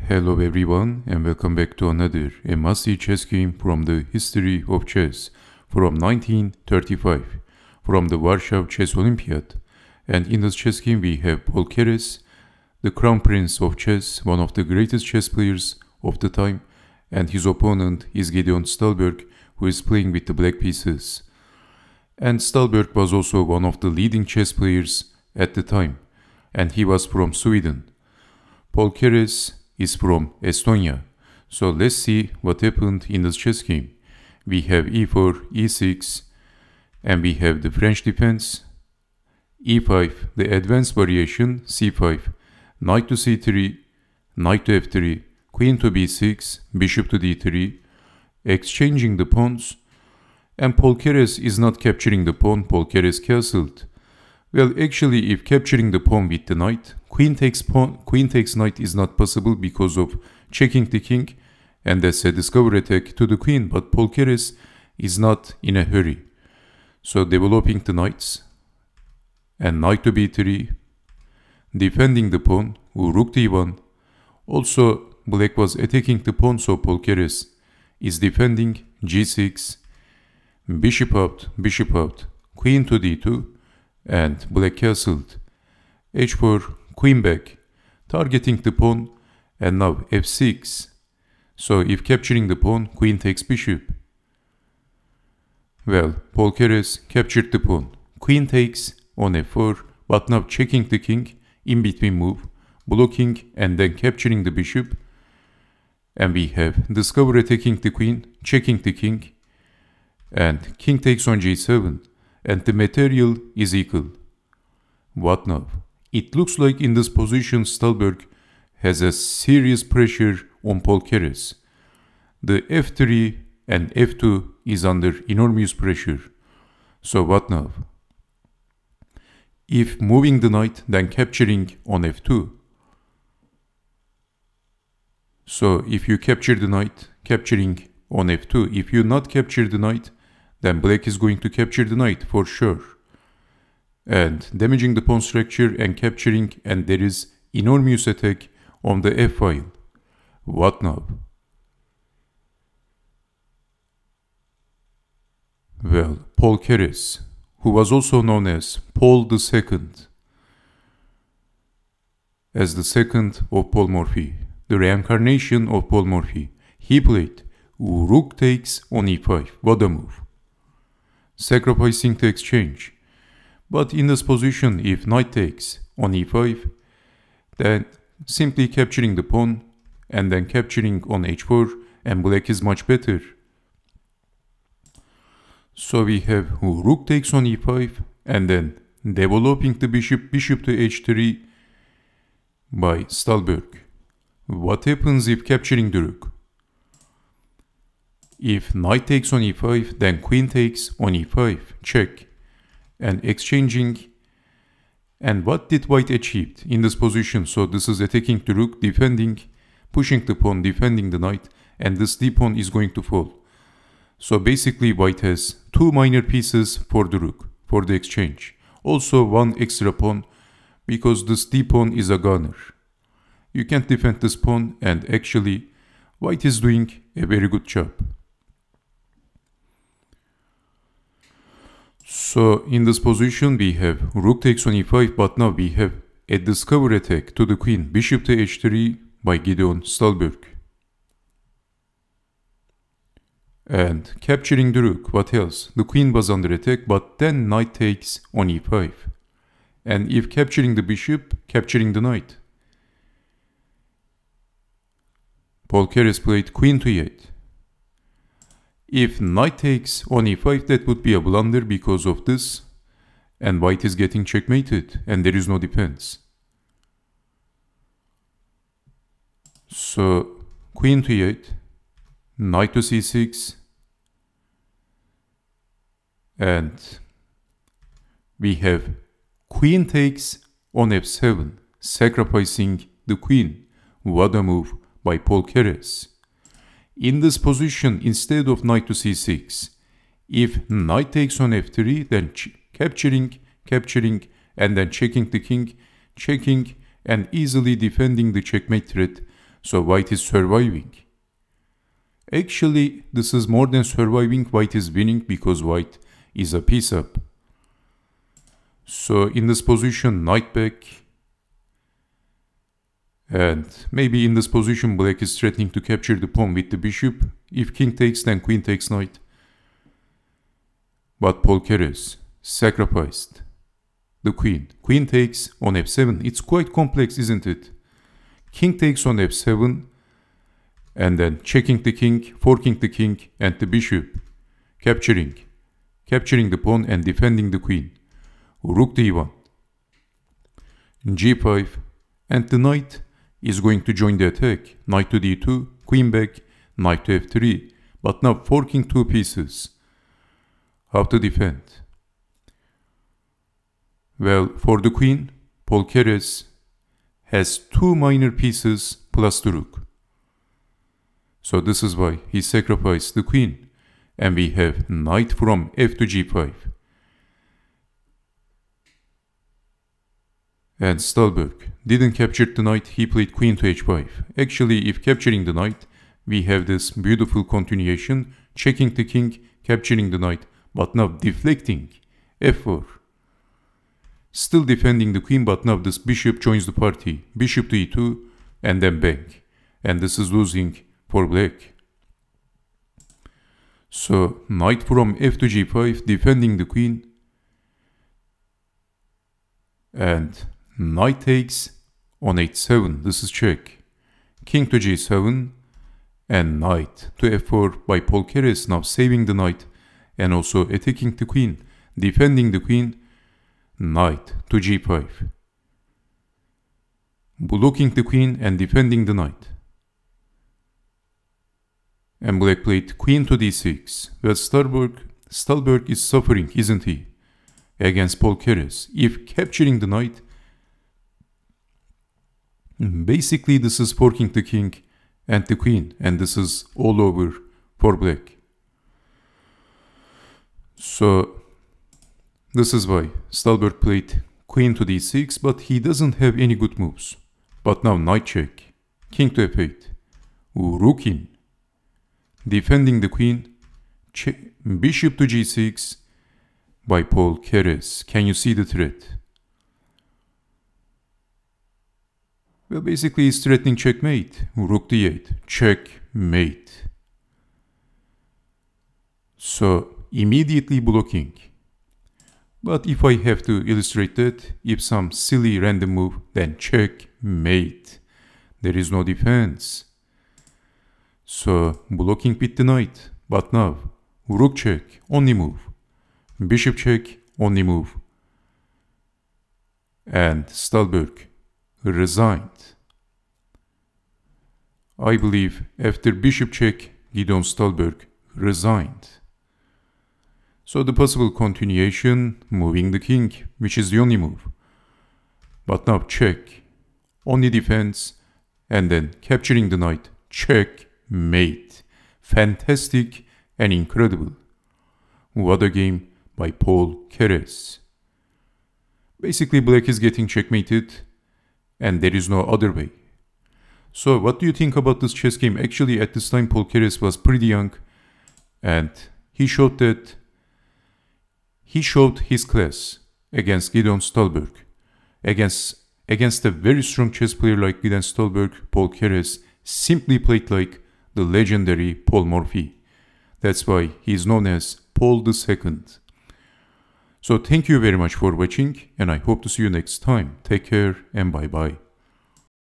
Hello everyone and welcome back to another must-see chess game from the history of chess from 1935 from the Warsaw Chess Olympiad. And in this chess game we have Keres, the crown prince of chess, one of the greatest chess players of the time, and his opponent is Gideon Stahlberg, who is playing with the black pieces. And Stahlberg was also one of the leading chess players at the time, and he was from Sweden. Keres is from Estonia. So let's see what happened in this chess game. We have e4, e6, and we have the French defense, e5, the advanced variation, c5, knight to c3, knight to f3, queen to b6, bishop to d3, exchanging the pawns, and Keres is not capturing the pawn. Keres castled. Well, actually, if capturing the pawn with the knight, queen takes knight is not possible because of checking the king, and that's a discovery attack to the queen, but Keres is not in a hurry. So developing the knights, and knight to b3, defending the pawn, rook d1. Also, black was attacking the pawn, so Keres is defending g6, bishop out, queen to d2, and black castled. h4, queen back, targeting the pawn, and now f6. So if capturing the pawn, queen takes bishop. Well, Keres captured the pawn. Queen takes on f4, but now checking the king, in between move, blocking and then capturing the bishop. And we have discovery attacking the queen, checking the king, and king takes on g7. And the material is equal. What now? It looks like in this position Stahlberg has a serious pressure on Keres. The f3 and f2 is under enormous pressure. So what now? If moving the knight, then capturing on f2. So if you capture the knight, capturing on f2. If you not capture the knight, then black is going to capture the knight for sure. And damaging the pawn structure and capturing, and there is enormous attack on the f-file. What now? Well, Keres, who was also known as Paul II, as the second of Paul Morphy, the reincarnation of Paul Morphy, he played rook takes on e5. What a move! Sacrificing to exchange. But in this position, if knight takes on e5, then simply capturing the pawn and then capturing on h4, and black is much better. So we have rook takes on e5 and then developing the bishop to h3 by Stahlberg. What happens if capturing the rook? If knight takes on e5, then queen takes on e5, check, and exchanging. And what did white achieved in this position? So this is attacking the rook, defending, pushing the pawn, defending the knight, and this d-pawn is going to fall. So basically white has two minor pieces for the rook, for the exchange. Also one extra pawn, because this d-pawn is a gunner. You can't defend this pawn, and actually white is doing a very good job. So in this position we have rook takes on e5, but now we have a discovery attack to the queen, bishop to h3 by Gideon Stahlberg. And capturing the rook, what else? The queen was under attack, but then knight takes on e5. And if capturing the bishop, capturing the knight. Keres played queen to e8. If knight takes on e5, that would be a blunder because of this, and white is getting checkmated, and there is no defense. So, queen to e8, knight to c6, and we have queen takes on f7, sacrificing the queen. What a move by Keres. In this position, instead of knight to c6, if knight takes on f3, then capturing, and then checking the king, checking, and easily defending the checkmate threat. So white is surviving. Actually, this is more than surviving. White is winning because white is a piece up. So in this position, knight back. And maybe in this position, black is threatening to capture the pawn with the bishop. If king takes, then queen takes knight. But Paul Keres sacrificed the queen. Queen takes on f7. It's quite complex, isn't it? King takes on f7. And then checking the king, forking the king and the bishop. Capturing the pawn and defending the queen. Rook d1. g5. And the knight is going to join the attack. Knight to d2, queen back, knight to f3. But now forking two pieces. How to defend? Well, for the queen, Paul Keres has two minor pieces plus the rook. So this is why he sacrificed the queen. And we have knight from f to g5. And Stahlberg didn't capture the knight, he played queen to h5. Actually, if capturing the knight, we have this beautiful continuation, checking the king, capturing the knight, but now deflecting f4. Still defending the queen, but now this bishop joins the party. Bishop to e2, and then back. And this is losing for black. So, knight from f to g5, defending the queen. And knight takes on h7, this is check. King to g7 and knight to f4 by Paul Keres, now saving the knight and also attacking the queen, defending the queen. Knight to g5. Blocking the queen and defending the knight. And black played queen to d6. Well, Stahlberg is suffering, isn't he? Against Paul Keres. If capturing the knight, basically this is forking the king and the queen, and this is all over for black. So this is why Stahlberg played queen to d6, but he doesn't have any good moves. But now knight check, king to f8, rook in, defending the queen, bishop to g6 by Paul Keres. Can you see the threat? Well, basically he's threatening checkmate. Rook d8, checkmate. So immediately blocking. But if I have to illustrate that, if some silly random move, then checkmate. There is no defense. So blocking with the knight. But now, rook check, only move. Bishop check, only move. And Stahlberg resigned. I believe after bishop check, Gideon Stahlberg resigned. So the possible continuation, moving the king, which is the only move. But now check, only defense, and then capturing the knight, checkmate. Fantastic and incredible. What a game by Paul Keres. Basically black is getting checkmated, and there is no other way. So what do you think about this chess game? Actually at this time Paul Keres was pretty young, and he showed his class against Gideon Stahlberg. Against a very strong chess player like Gideon Stahlberg, Paul Keres simply played like the legendary Paul Morphy. That's why he is known as Paul II. So thank you very much for watching, and I hope to see you next time. Take care and bye bye.